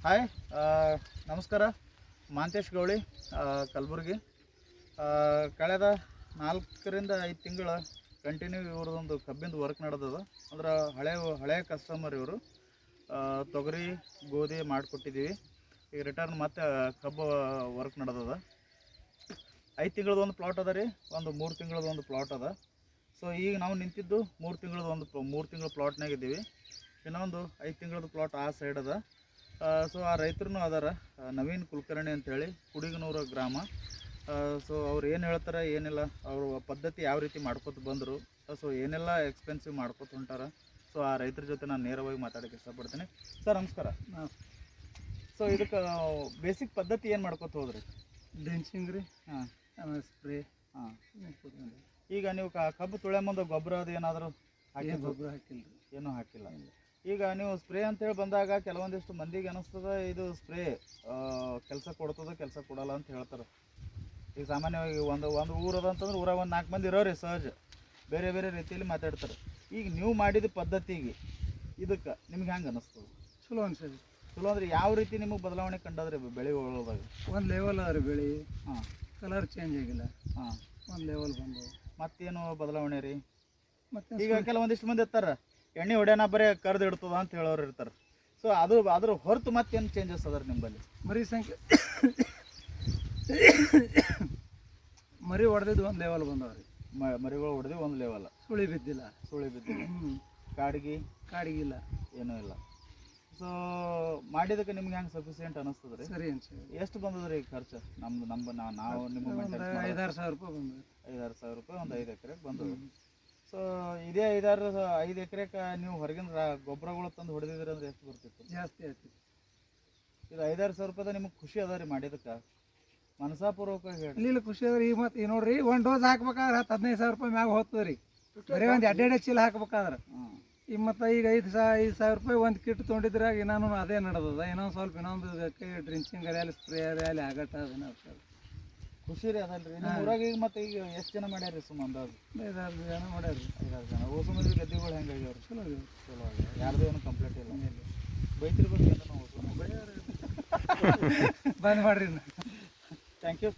Hi ನಮಸ್ಕಾರ. ಮಾಂತೇಶ್ ಗೌಳಿ, ಕಲಬುರಗಿ. ಕಳೆದ 4-5 ತಿಂಗಳ ಕಂಟಿನ್ಯೂ ಇವ್ರದೊಂದು ಕಬ್ಬಿಂದು ವರ್ಕ್ ನಡೆದದ. ಅಂದ್ರೆ ಹಳೆಯ ಕಸ್ಟಮರ್ ಇವರು. ತೊಗರಿ ಗೋಧಿ ಮಾಡಿಕೊಟ್ಟಿದ್ದೀವಿ. ಈಗ ರಿಟರ್ನ್ ಮತ್ತೆ ಕಬ್ಬು ವರ್ಕ್ ನಡೆದದ. 5 ತಿಂಗಳದ ಒಂದು ಪ್ಲಾಟ್ ಅದ ರೀ, ಒಂದು 3 ತಿಂಗಳದ ಒಂದು ಪ್ಲಾಟ್ ಅದ. ಸೊ ಈಗ ನಾವು ನಿಂತಿದ್ದು 3 ತಿಂಗಳ ಪ್ಲಾಟ್ನಾಗ ಇದ್ದೀವಿ. ಇನ್ನೊಂದು 5 ತಿಂಗಳದ ಪ್ಲಾಟ್ ಆ ಸೈಡ್ ಅದ. ಸೊ ಆ ರೈತರು ಅದಾರ, ನವೀನ್ ಕುಲಕರ್ಣಿ ಅಂತೇಳಿ, ಕುಡಿಗನೂರು ಗ್ರಾಮ. ಸೊ ಅವ್ರು ಏನು ಹೇಳ್ತಾರೆ ಏನಿಲ್ಲ, ಅವರು ಪದ್ಧತಿ ಯಾವ ರೀತಿ ಮಾಡ್ಕೊತ ಬಂದರು, ಸೊ ಏನೆಲ್ಲ ಎಕ್ಸ್ಪೆನ್ಸಿವ್ ಮಾಡ್ಕೊತ ಹೊಂಟಾರ. ಸೊ ಆ ರೈತರ ಜೊತೆ ನಾನು ನೇರವಾಗಿ ಮಾತಾಡೋಕ್ಕೆ ಇಷ್ಟಪಡ್ತೀನಿ. ಸರ್ ನಮಸ್ಕಾರ. ಸೊ ಇದಕ್ಕೆ ಬೇಸಿಕ್ ಪದ್ಧತಿ ಏನು ಮಾಡ್ಕೊತ ಹೋದ್ರಿ? ಡ್ರೆಂಚಿಂಗ್ ರೀ. ಹಾಂ, ಸ್ಪ್ರೇ. ಹಾಂ. ಈಗ ನೀವು ಕಬ್ಬು ತುಳೆ ಮುಂದೆ ಗೊಬ್ಬರ ಅದು ಏನಾದರೂ ಹಾಕಿ? ಗೊಬ್ಬರ ಹಾಕಿಲ್ಲ ರೀ, ಏನೂ ಹಾಕಿಲ್ಲ. ಈಗ ನೀವು ಸ್ಪ್ರೇ ಅಂತೇಳಿ ಬಂದಾಗ ಕೆಲವೊಂದಿಷ್ಟು ಮಂದಿಗೆ ಅನ್ನಿಸ್ತದೆ ಇದು ಸ್ಪ್ರೇ ಕೆಲಸ ಕೊಡ್ತದೆ, ಕೆಲಸ ಕೊಡಲ್ಲ ಅಂತ ಹೇಳ್ತಾರೆ. ಈಗ ಸಾಮಾನ್ಯವಾಗಿ ಒಂದು ಊರು ಅದ ಅಂತಂದ್ರೆ ಊರಾಗ ಒಂದು 4 ಮಂದಿ ಇರೋರಿ, ಸಹಜ ಬೇರೆ ಬೇರೆ ರೀತಿಯಲ್ಲಿ ಮಾತಾಡ್ತಾರೆ. ಈಗ ನೀವು ಮಾಡಿದ ಪದ್ಧತಿಗೆ ಇದಕ್ಕೆ ನಿಮ್ಗೆ ಹೆಂಗೆ ಅನ್ನಿಸ್ತದೆ? ಚಲೋ ಅನ್ಸರಿ. ಚಲೋ ಅಂದ್ರೆ ಯಾವ ರೀತಿ ನಿಮಗೆ ಬದಲಾವಣೆ ಕಂಡದ್ರಿ ಬೆಳೆ ಒಳದಾಗ? ಒಂದು ಲೆವೆಲ್ ಅದ ರೀ ಬೆಳೆ. ಹಾಂ, ಕಲರ್ ಚೇಂಜ್ ಆಗಿಲ್ಲ. ಹಾಂ, ಒಂದು ಲೆವೆಲ್ ಬಂದು. ಮತ್ತೇನು ಬದಲಾವಣೆ ರೀ? ಮತ್ತೆ ಈಗ ಕೆಲವೊಂದಿಷ್ಟು ಮಂದಿ ಇರ್ತಾರೆ, ಎಣ್ಣೆ ಹೊಡೆಯೋಣ ಬರೀ ಕರ್ದು ಇಡ್ತದ ಅಂತ ಹೇಳೋರು ಇರ್ತಾರೆ. ಸೊ ಅದ್ರ ಹೊರತು ಮತ್ತೇನು ಚೇಂಜಸ್ ಅದ ರೀ ನಿಮ್ಮಲ್ಲಿ? ಮರಿ ಸಂಖ್ಯೆ ಮರಿ ಹೊಡೆದಿದ್ದು ಒಂದು ಲೆವೆಲ್ ಬಂದವ್ರಿ. ಮರಿಗಳು ಹೊಡೆದು ಒಂದು ಲೆವೆಲ್. ಸುಳಿ ಬಿದ್ದಿಲ್ಲ. ಕಾಡಿಗಿಲ್ಲ, ಏನೂ ಇಲ್ಲ. ಸೊ ಮಾಡಿದಕ್ಕೆ ನಿಮ್ಗೆ ಹೆಂಗೆ ಸಫಿಸಿಯೆಂಟ್ ಅನ್ನಿಸ್ತದೆ ರೀ? ಸರಿ ಅನ್ಸರಿ. ಎಷ್ಟು ಬಂದದ ರೀ ಖರ್ಚು? ನಾವು ನಿಮ್ಮ 5-6 ಸಾವಿರ ರೂಪಾಯಿ ಬಂದ್ರಿ. 5-6 ಸಾವಿರ ರೂಪಾಯಿ ಒಂದು 5 ಎಕರೆಗೆ ಬಂದದ. ಸೊ ಇದೇ 5 ಎಕರೆಗೆ ನೀವು ಹೊರಗಿನ ಗೊಬ್ಬರಗಳು ತಂದು ಹೊಡೆದಿದ್ರಿ ಅಂದ್ರೆ ಎಷ್ಟು ಬರ್ತಿತ್ತು? ಜಾಸ್ತಿ ಆಗ್ತಿತ್ತು. ಇದು 5-6 ಸಾವಿರ ರೂಪಾಯಿದ ನಿಮಗೆ ಖುಷಿ ಅದ ರೀ ಮಾಡಿದಕ್ಕೆ? ಮನಸಾಪೂರ್ವಕವಾಗಿ ಹೇಳಿ. ಇಲ್ಲ ಖುಷಿ ಅದ ರೀ. ಮತ್ತು ಈಗ ನೋಡ್ರಿ, ಒಂದು ಡೋಸ್ ಹಾಕ್ಬೇಕಾದ್ರೆ 10-15 ಸಾವಿರ ರೂಪಾಯಿ ಮ್ಯಾಗ ಹೋಗ್ತದೆ ರೀ. ಬರೀ ಒಂದು 2 ಚೀಲ ಹಾಕ್ಬೇಕಾದ್ರೆ. ಈಗ ಮತ್ತು ಈಗ 5 ಸಾವಿರ ರೂಪಾಯಿ ಒಂದು ಕಿಟ್ ತೊಗೊಂಡಿದ್ರಾಗ ಇನ್ನೂ ಅದೇ ನಡೆದದ. ಇನ್ನೊಂದು ಡ್ರಿಂಚಿಂಗ್ ಅಲ್ಲಿ ಸ್ಪ್ರೇ ಅಲ್ಲಿ ಆಗಟ್ಟ ಅದನ್ನ ಖುಷಿ ರೀ ಅದಲ್ರಿ. ನಿಮ್ಮ ಊರಾಗ ಈಗ ಮತ್ತೆ ಈಗ ಎಷ್ಟು ಜನ ಮಾಡ್ಯಾರ ಸುಮ್ಮ ಅಂದಾಜು? 5-6 ಜನ ಮಾಡ್ಯಾರ ರೀ. 5-6 ಜನ. ಹೊಸ ಮಂದಿ ಗದ್ದೆಗಳು ಹೆಂಗಾಗ್ಯಾವ್ರಿ? ಚಲೋ ಚಲೋ ಆಗ್ಯಾವ. ಯಾರ್ದು ಏನು ಕಂಪ್ಲೇಂಟ್ ಇಲ್ಲ? ಬೈತಿರ್ಬೇಕು ಏನೋ ಹೊಸ ಬಂದ್ ಮಾಡ್ರಿ. Thank you.